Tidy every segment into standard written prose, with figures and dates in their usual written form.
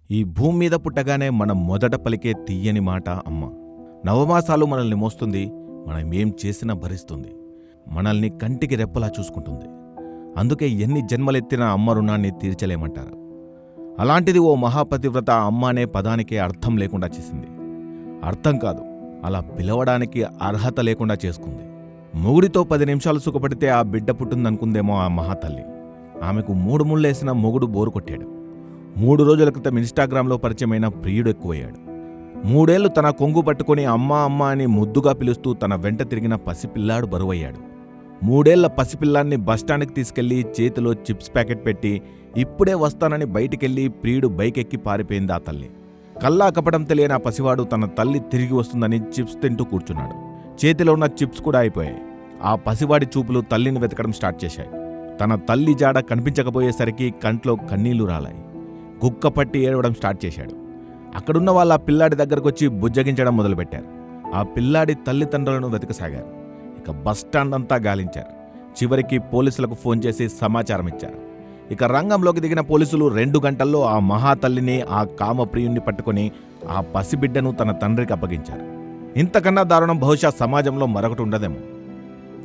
ఈ భూమి మీద పుట్టగానే మనం మొదట పలికే తీయని మాట అమ్మ. నవమాసాలు మనల్ని మోస్తుంది, మనం ఏం చేసినా భరిస్తుంది, మనల్ని కంటికి రెప్పలా చూసుకుంటుంది. అందుకే ఎన్ని జన్మలెత్తినా అమ్మ రుణాన్ని తీర్చలేమంటారు. అలాంటిది ఓ మహాపతివ్రత అమ్మ అనే పదానికే అర్థం లేకుండా చేసింది. అర్థం కాదు, అలా పిలవడానికి అర్హత లేకుండా చేసుకుంది. మొగుడితో 10 నిమిషాలు సుఖపడితే ఆ బిడ్డ పుట్టిందనుకుందేమో ఆ మహాతల్లి. ఆమెకు 3 ముళ్ళేసిన మొగుడు బోరు కొట్టాడు. 3 రోజుల క్రితం ఇన్స్టాగ్రామ్లో పరిచయమైన ప్రియుడు ఎక్కువయ్యాడు. 3 ఏళ్లు తన కొంగు పట్టుకుని అమ్మా అమ్మా అని ముద్దుగా పిలుస్తూ తన వెంట తిరిగిన పసిపిల్లాడు బరువయ్యాడు. 3 ఏళ్ల పసిపిల్లాన్ని బస్టాండ్కి తీసుకెళ్లి చేతిలో చిప్స్ ప్యాకెట్ పెట్టి ఇప్పుడే వస్తానని బయటికెళ్లి ప్రియుడు బైక్ ఎక్కి పారిపోయింది ఆ తల్లి. కల్లా కపటం తెలియని ఆ పసివాడు తన తల్లి తిరిగి వస్తుందని చిప్స్ తింటూ కూర్చున్నాడు. చేతిలో ఉన్న చిప్స్ కూడా అయిపోయాయి. ఆ పసివాడి చూపులు తల్లిని వెతకడం స్టార్ట్ చేశాయి. తన తల్లి జాడ కనిపించకపోయేసరికి కంట్లో కన్నీళ్లు రాలాయి. గుక్కపట్టి ఏడవడం స్టార్ట్ చేశాడు. అక్కడున్న వాళ్ళ ఆ పిల్లాడి దగ్గరకొచ్చి బుజ్జగించడం మొదలుపెట్టారు. ఆ పిల్లాడి తల్లిదండ్రులను వెతకసాగారు. ఇక బస్టాండ్ అంతా గాలించారు. చివరికి పోలీసులకు ఫోన్ చేసి సమాచారం ఇచ్చారు. ఇక రంగంలోకి దిగిన పోలీసులు 2 గంటల్లో ఆ మహాతల్లిని, ఆ కామప్రియుణ్ణి పట్టుకుని ఆ పసిబిడ్డను తన తండ్రికి అప్పగించారు. ఇంతకన్నా దారుణం బహుశా సమాజంలో మరొకటి ఉండదేమో.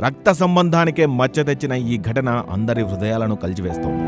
రక్త సంబంధానికే మచ్చ తెచ్చిన ఈ ఘటన అందరి హృదయాలను కలిచివేస్తోంది.